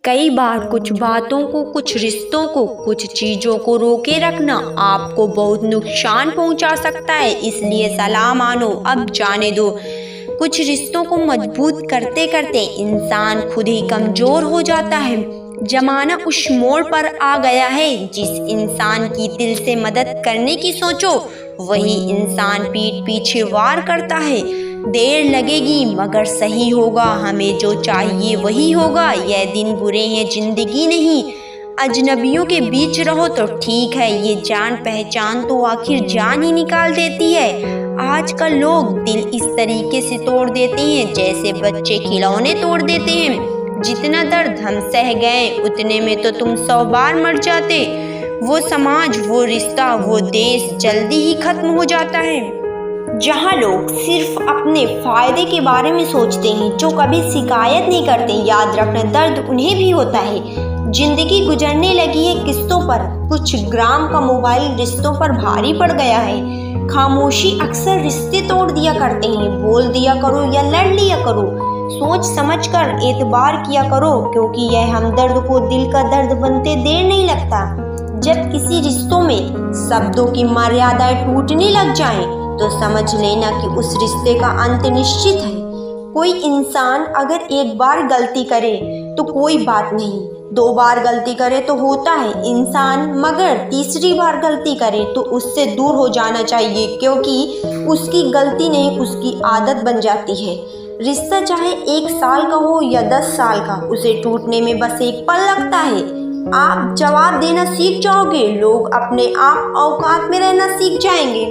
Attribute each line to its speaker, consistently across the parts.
Speaker 1: कई बार कुछ बातों को, कुछ रिश्तों को, कुछ चीज़ों को रोके रखना आपको बहुत नुकसान पहुंचा सकता है। इसलिए सलाह मानो, अब जाने दो। कुछ रिश्तों को मजबूत करते करते इंसान खुद ही कमज़ोर हो जाता है। जमाना उस मोड़ पर आ गया है, जिस इंसान की दिल से मदद करने की सोचो, वही इंसान पीठ पीछे वार करता है। देर लगेगी मगर सही होगा, हमें जो चाहिए वही होगा। यह दिन बुरे हैं, जिंदगी नहीं। अजनबियों के बीच रहो तो ठीक है, ये जान पहचान तो आखिर जान ही निकाल देती है। आजकल लोग दिल इस तरीके से तोड़ देते हैं जैसे बच्चे खिलौने तोड़ देते हैं। जितना दर्द हम सह गए उतने में तो तुम 100 बार मर जाते। वो समाज, वो रिश्ता, वो देश जल्दी ही खत्म हो जाता है। जहाँ लोग सिर्फ अपने फायदे के बारे में सोचते हैं, जो कभी शिकायत नहीं करते, याद रखना दर्द उन्हें भी होता है। जिंदगी गुजरने लगी है किस्तों पर, कुछ ग्राम का मोबाइल रिश्तों पर भारी पड़ गया है। खामोशी अक्सर रिश्ते तोड़ दिया करते हैं। बोल दिया करो या लड़ लिया करो, सोच समझ कर एतबार किया करो, क्योंकि यह हमदर्द को दिल का दर्द बनते देर नहीं लगता। जब किसी रिश्तों में शब्दों की मर्यादाएं टूटने लग जाएं, तो समझ लेना कि उस रिश्ते का अंत निश्चित है। कोई इंसान अगर एक बार गलती करे तो कोई बात नहीं, 2 बार गलती करे तो होता है इंसान, मगर तीसरी बार गलती करे तो उससे दूर हो जाना चाहिए, क्योंकि उसकी गलती नहीं, उसकी आदत बन जाती है। रिश्ता चाहे 1 साल का हो या 10 साल का, उसे टूटने में बस एक पल लगता है। आप जवाब देना सीख जाओगे, लोग अपने आप औकात में रहना सीख जाएंगे।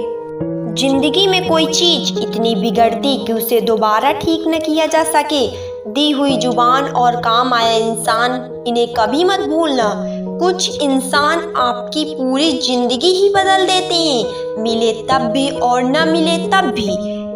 Speaker 1: जिंदगी में कोई चीज इतनी बिगड़ती कि उसे दोबारा ठीक न किया जा सके। दी हुई जुबान और काम आया इंसान, इन्हें कभी मत भूलना। कुछ इंसान आपकी पूरी जिंदगी ही बदल देते हैं, मिले तब भी और न मिले तब भी।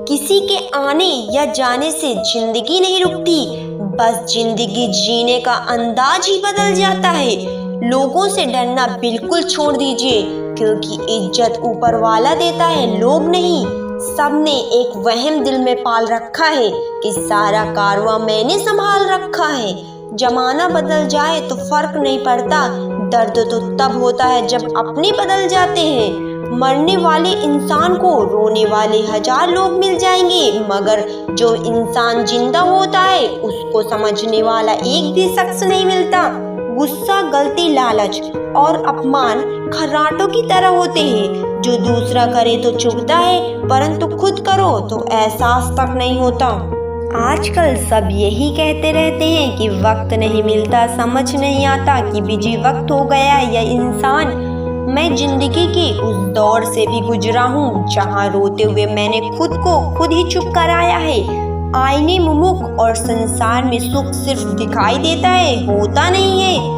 Speaker 1: किसी के आने या जाने से जिंदगी नहीं रुकती, बस जिंदगी जीने का अंदाज ही बदल जाता है। लोगों से डरना बिल्कुल छोड़ दीजिए, क्योंकि इज्जत ऊपर वाला देता है, लोग नहीं। सबने एक वहम दिल में पाल रखा है कि सारा कारवां मैंने संभाल रखा है। जमाना बदल जाए तो फर्क नहीं पड़ता, दर्द तो तब होता है जब अपने बदल जाते हैं। मरने वाले इंसान को रोने वाले 1000 लोग मिल जाएंगे, मगर जो इंसान जिंदा होता है उसको समझने वाला एक भी शख्स नहीं मिलता। गुस्सा, गलती, लालच और अपमान खर्राटों की तरह होते हैं, जो दूसरा करे तो चुभता है, परंतु खुद करो तो एहसास तक नहीं होता। आजकल सब यही कहते रहते हैं कि वक्त नहीं मिलता, समझ नहीं आता कि बिजी वक्त हो गया या इंसान। मैं जिंदगी के उस दौर से भी गुजरा हूँ जहाँ रोते हुए मैंने खुद को खुद ही चुप कराया है। आईने में मुख और संसार में सुख सिर्फ दिखाई देता है, होता नहीं है।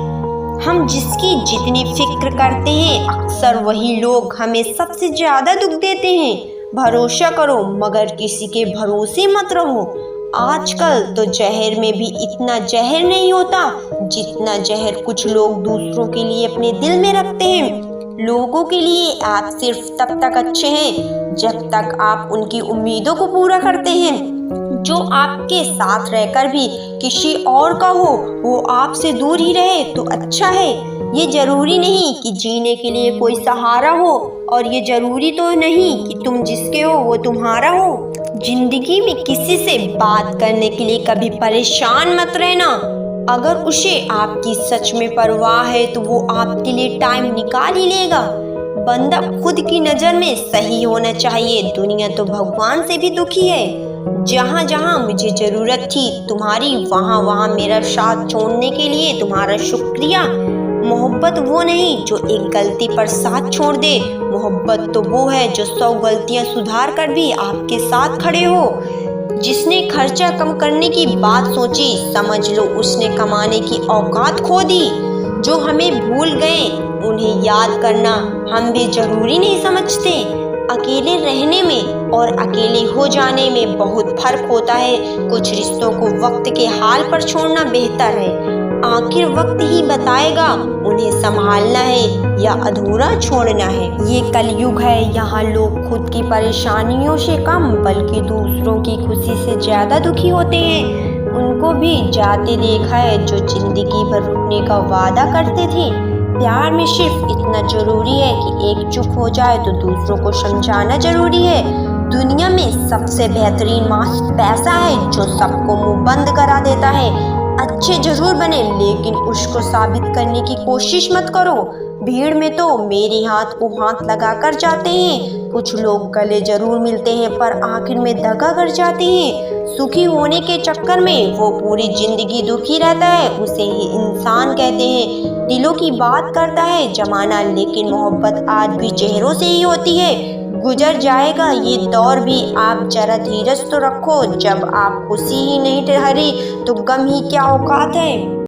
Speaker 1: हम जिसकी जितनी फिक्र करते हैं, अक्सर वही लोग हमें सबसे ज्यादा दुख देते हैं। भरोसा करो मगर किसी के भरोसे मत रहो। आजकल तो जहर में भी इतना जहर नहीं होता जितना जहर कुछ लोग दूसरों के लिए अपने दिल में रखते हैं। लोगों के लिए आप सिर्फ तब तक अच्छे हैं जब तक आप उनकी उम्मीदों को पूरा करते हैं। जो आपके साथ रहकर भी किसी और का हो, वो आपसे दूर ही रहे तो अच्छा है। ये जरूरी नहीं कि जीने के लिए कोई सहारा हो, और ये जरूरी तो नहीं कि तुम जिसके हो वो तुम्हारा हो। जिंदगी में किसी से बात करने के लिए कभी परेशान मत रहना। अगर उसे आपकी सच में परवाह है तो वो आपके लिए टाइम निकाल ही लेगा। बंदा खुद की नजर में सही होना चाहिए, दुनिया तो भगवान से भी दुखी है। जहाँ जहाँ मुझे जरूरत थी तुम्हारी, वहाँ वहाँ मेरा साथ छोड़ने के लिए तुम्हारा शुक्रिया। मोहब्बत वो नहीं जो एक गलती पर साथ छोड़ दे, मोहब्बत तो वो है जो 100 गलतियाँ सुधार कर भी आपके साथ खड़े हो। जिसने खर्चा कम करने की बात सोची, समझ लो उसने कमाने की औकात खो दी। जो हमें भूल गए उन्हें याद करना हम भी जरूरी नहीं समझते। अकेले रहने में और अकेले हो जाने में बहुत फर्क होता है। कुछ रिश्तों को वक्त के हाल पर छोड़ना बेहतर है। आखिर वक्त ही बताएगा उन्हें संभालना है या अधूरा छोड़ना है। ये कलयुग है, यहाँ लोग खुद की परेशानियों से कम बल्कि दूसरों की खुशी से ज्यादा दुखी होते हैं। उनको भी जाते देखा है जो जिंदगी भर रुकने का वादा करते थे। प्यार में सिर्फ इतना जरूरी है कि एक चुप हो जाए तो दूसरों को समझाना जरूरी है। दुनिया में सबसे बेहतरीन मास्क पैसा है जो सबको मुंह बंद करा देता है। अच्छे जरूर बने लेकिन उसको साबित करने की कोशिश मत करो। भीड़ में तो मेरे हाथ को हाथ लगा कर जाते हैं। कुछ लोग गले जरूर मिलते हैं पर आखिर में दगा कर जाते हैं। सुखी होने के चक्कर में वो पूरी जिंदगी दुखी रहता है, उसे ही इंसान कहते हैं। दिलों की बात करता है जमाना लेकिन मोहब्बत आज भी चेहरों से ही होती है। गुजर जाएगा ये दौर भी, आप जरा धीरज तो रखो। जब आप खुशी ही नहीं ठहरी तो गम ही क्या औकात है।